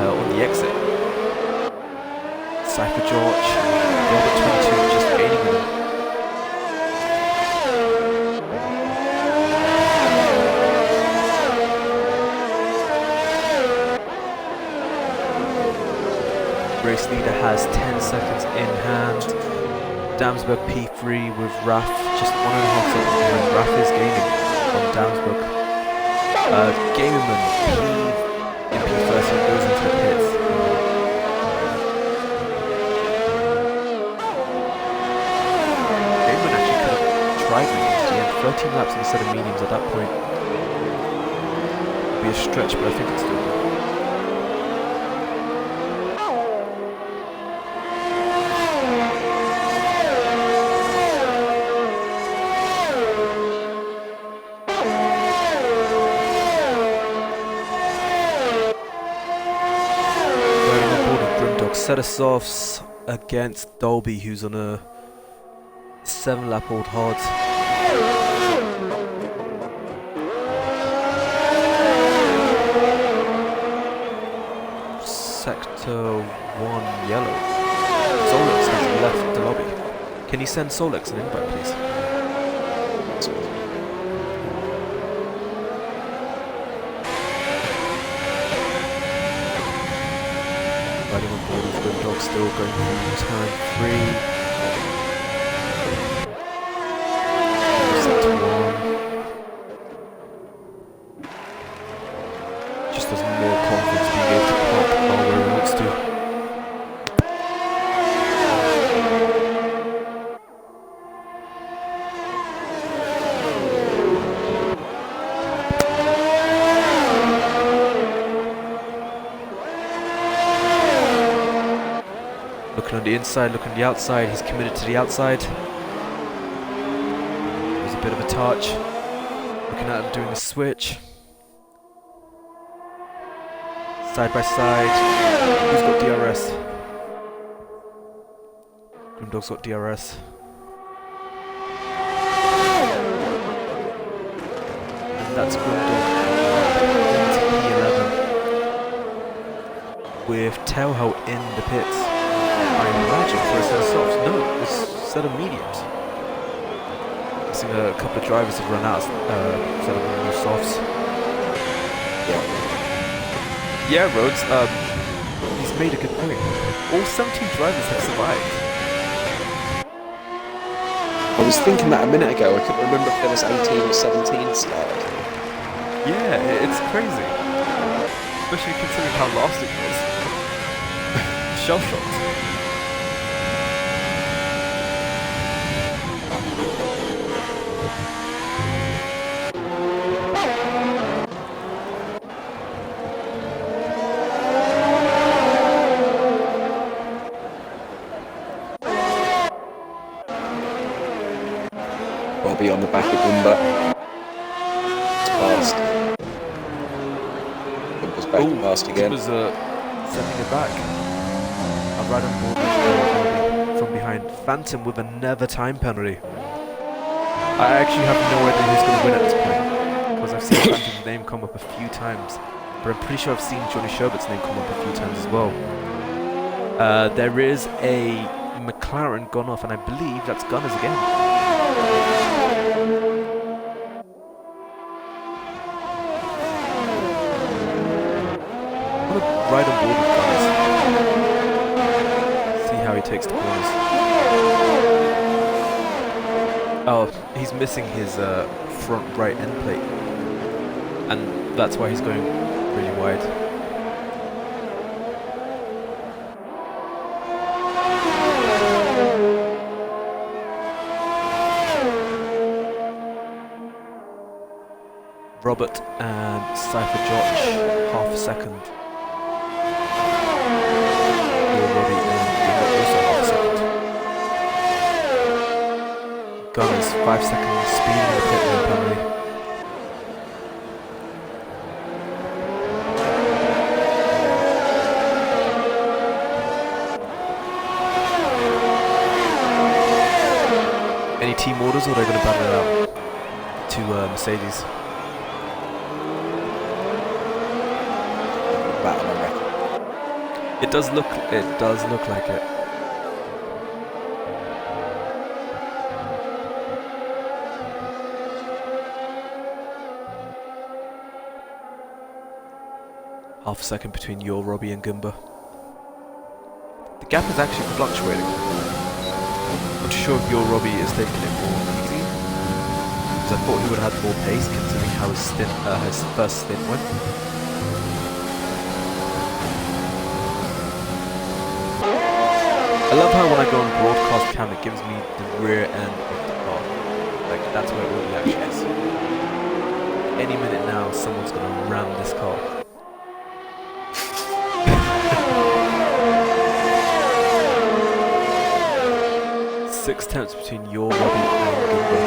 On the exit. Cypher George, Robert 22 just gaining with him. Race leader has 10 seconds in hand. Damsberg P3 with Raf just 1.5 seconds behind. Raf is gaining on Damsberg. Gamerman in P1st goes into the pits. Gamerman actually could have tried making it. He had 13 laps in a set of mediums at that point. It'd be a stretch, but I think it's doable. Set of softs against Dolby, who's on a 7-lap old hard. Sector 1 yellow. Solex has left the lobby. Can you send Solex an invite, please? Riding on board with Grimdog, still going through turn 3. Sector 1. Just has more confidence being able to pop where he wants to. Looking on the inside, looking on the outside. He's committed to the outside. There's a bit of a touch. Looking at him doing a switch. Side by side. Who's got DRS? Grimdog's got DRS. And that's Grimdog into P11. With Tailho in the pits. I imagine for a set of softs. No, it's a set of mediums. I've seen a couple of drivers have run out set of new softs. Yeah, Rhodes, he's made a good point. All 17 drivers have survived. I was thinking that a minute ago. I couldn't remember if there was 18 or 17 started. Yeah, it's crazy. Especially considering how last it was. Shell shocked. Robbie on the back of Gumba. It's past. Gumba's back and past again. Was sending it back. I'll ride on board from behind. Phantom with another time penalty. I actually have no idea who's going to win at this point, because I've seen Phantom's name come up a few times, but I'm pretty sure I've seen Johnny Sherbert's name come up a few times as well. There is a McLaren gone off, and I believe that's Gunners again. I'm going to ride on board with Gunners. See how he takes the corners. Oh, he's missing his front right end plate, and that's why he's going really wide. Robert and Cypher Josh, half a second. Robbie and also half a second. Gunners, 5 seconds speed in the pit lane penalty. Any team orders, or are they going to battle it out to Mercedes? Battle, I reckon. It does look like it. Half a second between your Robbie and Gumba. The gap is actually fluctuating. Not too sure if your Robbie is taking it more easy, because I thought he would have had more pace considering how his first stint went. I love how when I go on broadcast cam it gives me the rear end of the car. Like, that's where all the action is. Any minute now someone's gonna ram this car. 6 tenths between your Robbie and Gumba.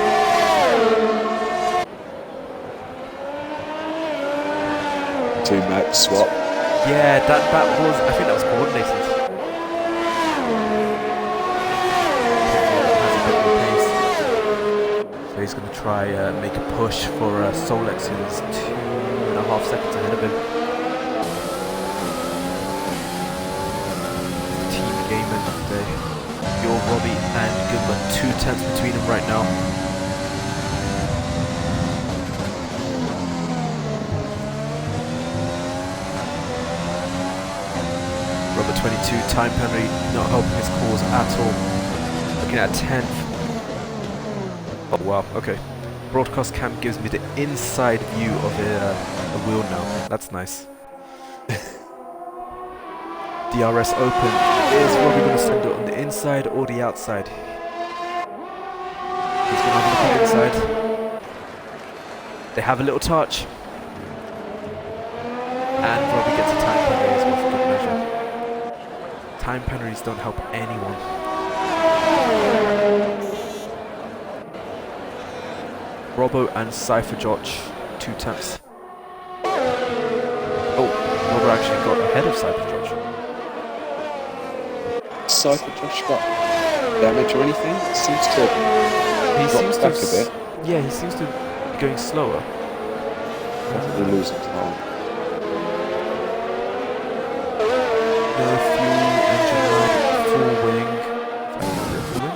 Two max swap. Yeah, that was, I think that was coordinated. So he's going to try make a push for Solex, who's 2.5 seconds ahead of him. Team game end of the day. Your Robbie and Gumba, 2 tenths between them right now. Robert 22, time penalty, not helping his cause at all. Looking at a 10th. Oh wow, okay. Broadcast cam gives me the inside view of the wheel now. That's nice. DRS open. Is Robbie going to send it on the inside or the outside? He's going to have a look at the inside. They have a little touch. And Robbie gets a time penalty as well for good measure. time penalties don't help anyone. Robbo and Cypher Josh, 2 tenths. Oh, Robbo actually got ahead of Cypher Josh. Cypher Josh got damage or anything? Seems to He seems back to a bit. Yeah, he seems to be going slower. Definitely losing time. No fuel, engine light, full wing. Full wing?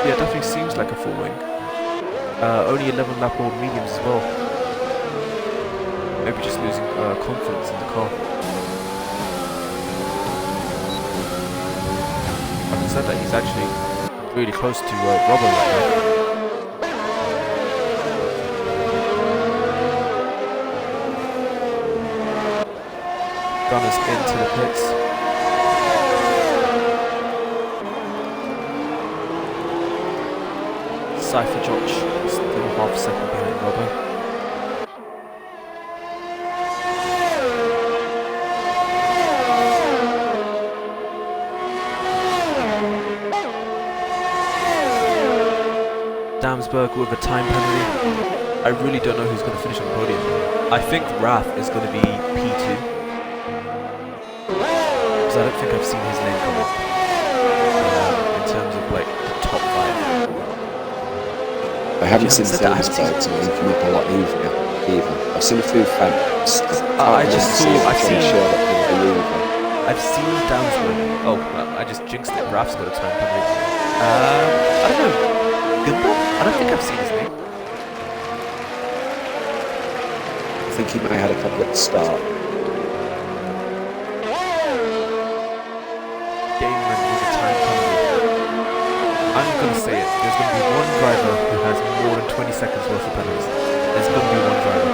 Yeah, definitely seems like a full wing. Only 11 lap old mediums as well. Maybe just losing confidence in the car. Having said that, he's actually really close to Robbo right now. Gunners into the pits. Cypher Josh still half a second behind Robbo. Damsberg with a time penalty. I really don't know who's going to finish on the podium. I think Raph is going to be P2. Because I don't think I've seen his name come up in terms of like the top 5. I haven't seen the Damsberg, so he come up a lot either. I've seen a few fans. I've seen Damsberg. Oh, well, I just jinxed it. Raph's got a time penalty. I don't know. Gumbo? I don't think I've seen his name. I think he may have had a couple at the start. Gameman with a time penalty. I'm going to say it. There's going to be one driver who has more than 20 seconds worth of penalties. There's going to be one driver.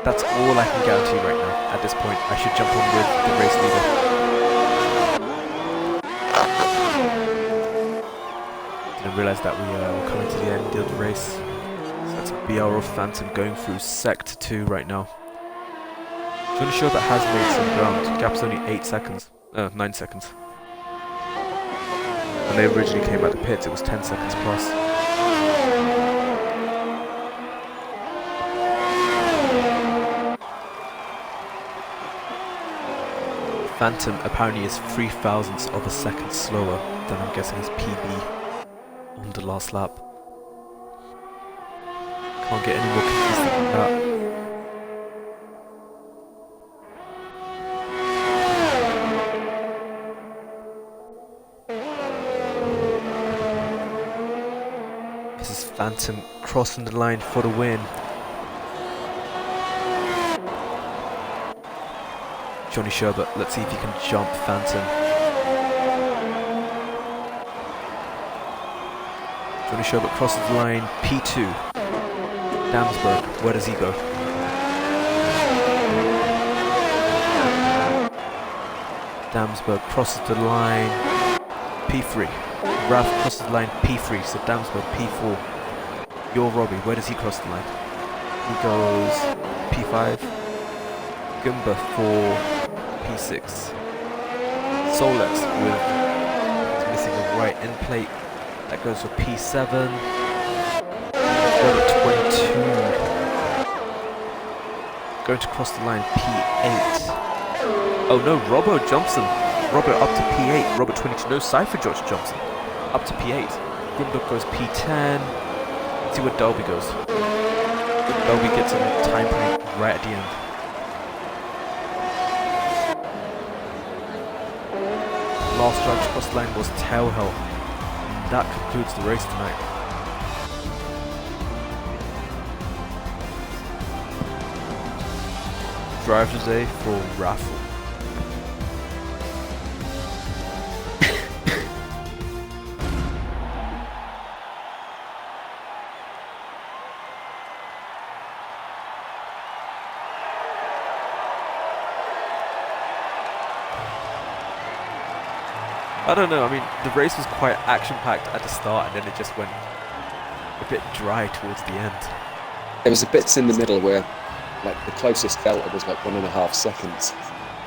That's all I can guarantee right now. At this point, I should jump on with the race leader. Didn't realise that we were coming to the end of the race. So that's BR of Phantom going through Sector 2 right now. Trying to show that has made some ground. Gap's only 9 seconds. When they originally came out the pits, it was 10 seconds plus. Phantom apparently is 0.003 of a second slower than I'm guessing his PB on the last lap. Can't get any more consistent than that. This is Phantom crossing the line for the win. Johnny Sherbert, let's see if he can jump Phantom. Johnny Sherbert crosses the line, P2. Damsberg, where does he go? Damsberg crosses the line, P3. Ralph crosses the line, P3, so Damsberg, P4. You're Robbie, where does he cross the line? He goes P5. Gumba for P6. Solex with, he's missing the right end plate. That goes for P7. Robert 22. Going to cross the line, P8. Oh no, Robbo jumps him. Robbo up to P8. Robert 22. No, Cypher George jumps him. Up to P8. Grimdog goes P10. Let's see where Dolby goes. Dolby gets a time point right at the end. Last drive across the line was tail hell. That concludes the race tonight. Drive today for Raffle. I don't know, I mean, the race was quite action-packed at the start and then it just went a bit dry towards the end. There was a bits in the middle where like the closest delta was like 1.5 seconds,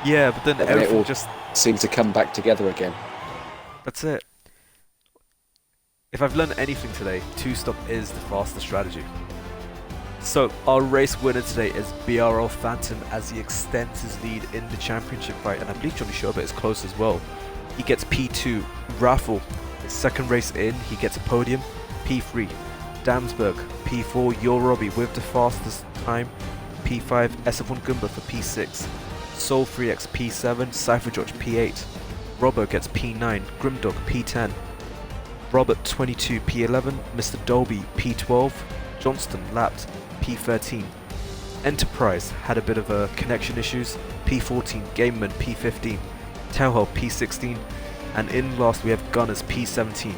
Yeah, but then and then it everything all just... seemed to come back together again. That's it. If I've learned anything today, two-stop is the faster strategy. So our race winner today is BRL Phantom as he extends his lead in the championship fight, and I believe Johnny Sherbet is close as well. He gets P2. Raffle, his second race in, he gets a podium. P3. Damsberg, P4. Your Robbie with the fastest time. P5. SF1 Gumba for P6. Soul 3X P7. Cypher George P8. Robbo gets P9. Grimdog P10. Robert 22 P11. Mr. Dolby P12. Johnston lapped P13. Enterprise had a bit of connection issues. P14. Gameman P15. Tailhole P16. And in last we have Gunners P17.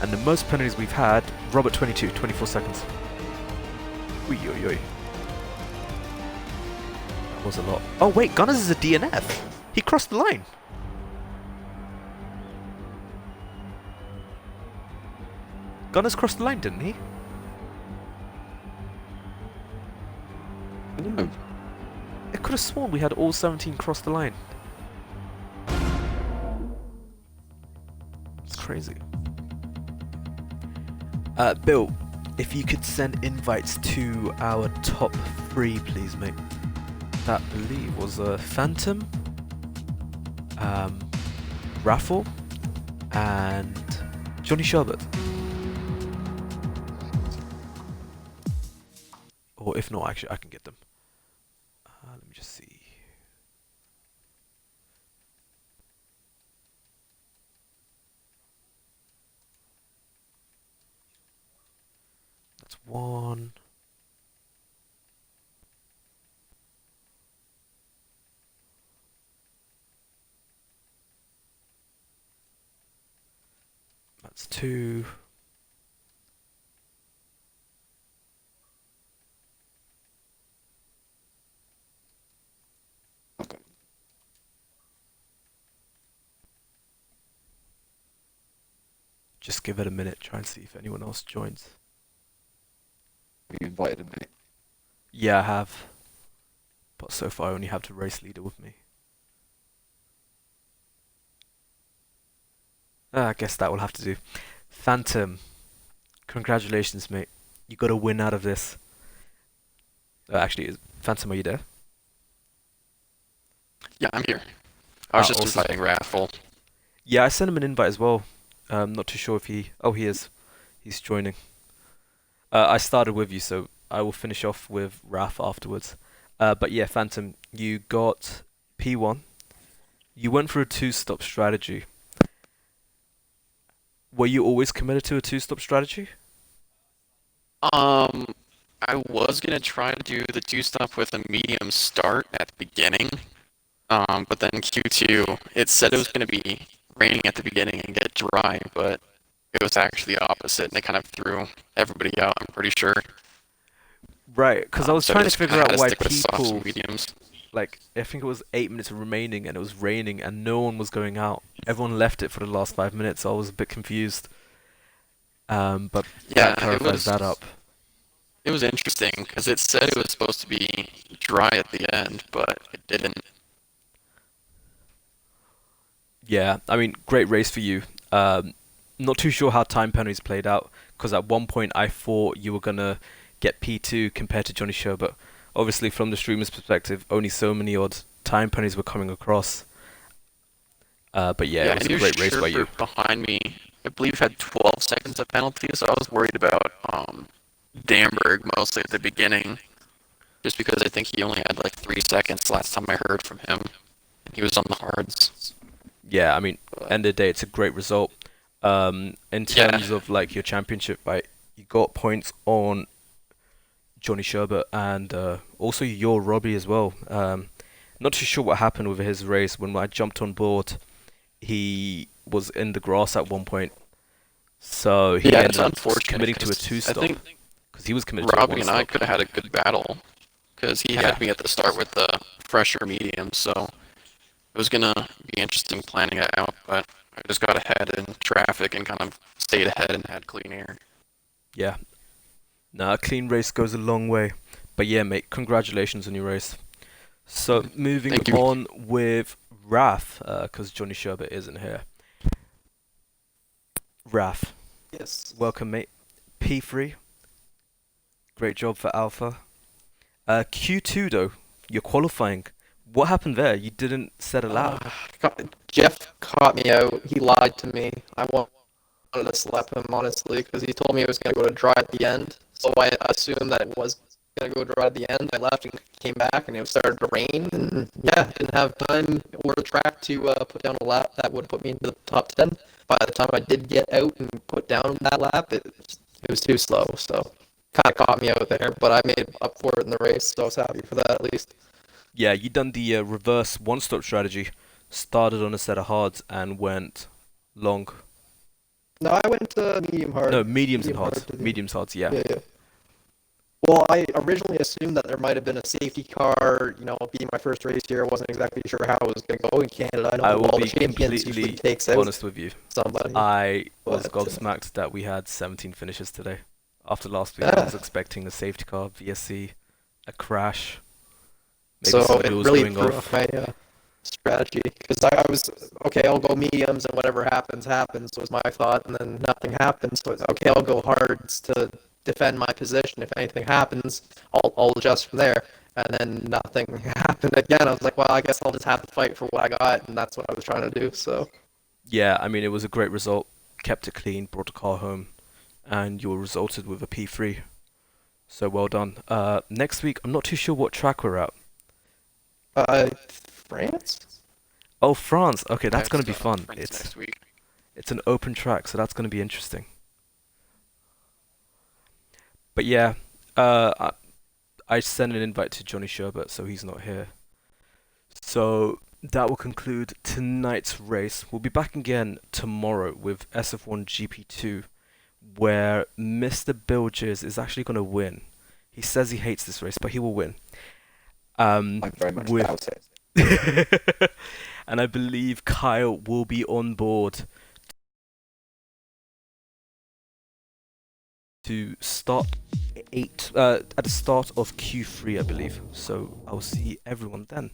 And the most penalties we've had, Robert 22, 24 seconds. Ui, ui, ui. That was a lot. Oh wait, Gunners is a DNF. He crossed the line. Gunners crossed the line, didn't he? I don't know. I could have sworn we had all 17 cross the line. It's crazy. Bill, if you could send invites to our top 3, please, mate. That, I believe, was Phantom, Raffle, and Johnny Sherbet. Or if not, actually, I can get them. Let me just see. That's one. That's two. Okay. Just give it a minute, try and see if anyone else joins. Have you invited him? Yeah, I have. But so far I only have the race leader with me. I guess that will have to do. Phantom, congratulations, mate. You got a win out of this. Actually, Phantom, are you there? Yeah, I'm here. I was just awesome. inviting Raffle. Yeah, I sent him an invite as well. Not too sure if he... Oh, he is. He's joining. I started with you, so I will finish off with Raph afterwards. But yeah, Phantom, you got P1. You went for a two-stop strategy. Were you always committed to a two-stop strategy? I was gonna try to do the two-stop with a medium start at the beginning. But then Q2, it said it was gonna be raining at the beginning and get dry, but it was actually the opposite, and it kind of threw everybody out, I'm pretty sure. Right, because I was So trying to just figure kinda had out to why stick with softs people... and mediums. Like, I think it was 8 minutes remaining and it was raining and no one was going out. Everyone left it for the last 5 minutes, so I was a bit confused. But Yeah, that clarifies that up. It was interesting, because it said it was supposed to be dry at the end, but it didn't. Yeah, I mean, great race for you. Not too sure how time penalties played out, because at one point I thought you were going to get P2 compared to Johnny Sherbet. Obviously, from the streamer's perspective, only so many odd time penalties were coming across. But yeah, it was a great race by you. Behind me, I believe, had 12 seconds of penalty, so I was worried about Damberg mostly at the beginning, just because I think he only had like 3 seconds last time I heard from him, and he was on the hards. Yeah, I mean, end of the day, it's a great result. In terms of like your championship, right, you got points on Johnny Sherbet and also your Robbie as well. Not too sure what happened with his race. When I jumped on board, he was in the grass at one point, so he ended up committing to a two-stop because he was committed to a one-stop. Robbie and I could have had a good battle because he had me at the start with the fresher medium, so it was gonna be interesting planning it out. But I just got ahead in traffic and kind of stayed ahead and had clean air. Yeah. Nah, a clean race goes a long way. But yeah, mate, congratulations on your race. So moving Thank you. on with Raf, because Johnny Sherbet isn't here. Raf, Yes. welcome, mate. P3, great job for Alpha. Q2 though, you're qualifying. What happened there? You didn't set a lap. Jeff caught me out. He lied to me. I wanted to slap him, honestly, because he told me it was going to go to dry at the end. So I assumed that it was going to go dry at the end. I left and came back, and it started to rain. And yeah, didn't have time or the track to put down a lap that would put me into the top 10. By the time I did get out and put down that lap, it was too slow. So kind of caught me out there, but I made up for it in the race, so I was happy for that at least. Yeah, you done the reverse one-stop strategy. Started on a set of hards and went long. No, I went medium hard. No, mediums and Medium hard hards. to the- Mediums hards, yeah. Yeah. Well, I originally assumed that there might have been a safety car. Being my first race here, I wasn't exactly sure how it was going to go in Canada. I know I the will Wall be of Champions usually completely takes out honest with you. somebody. I was But, gobsmacked that we had 17 finishes today. After last week, I was expecting a safety car, VSC, a crash. Maybe So somebody it was really going threw off. off my strategy because I was okay. I'll go mediums and whatever happens was my thought, and then nothing happened. So it's okay. I'll go hards to defend my position. If anything happens, I'll adjust from there. And then nothing happened again. I was like, well, I guess I'll just have to fight for what I got, and that's what I was trying to do. So Yeah, I mean, it was a great result. Kept it clean, brought the car home, and you were resulted with a P3. So well done. Next week, I'm not too sure what track we're at. France. Oh, France. Okay, that's Yeah, going to be so, fun. France next week. It's an open track, so that's going to be interesting. But yeah, I sent an invite to Johnny Sherbet, so he's not here. So that will conclude tonight's race. We'll be back again tomorrow with SF1 GP2, where Mr. Bilges is actually going to win. He says he hates this race, but he will win. I very much with- doubt it. And I believe Kyle will be on board to start at the start of Q3, I believe. So I'll see everyone then.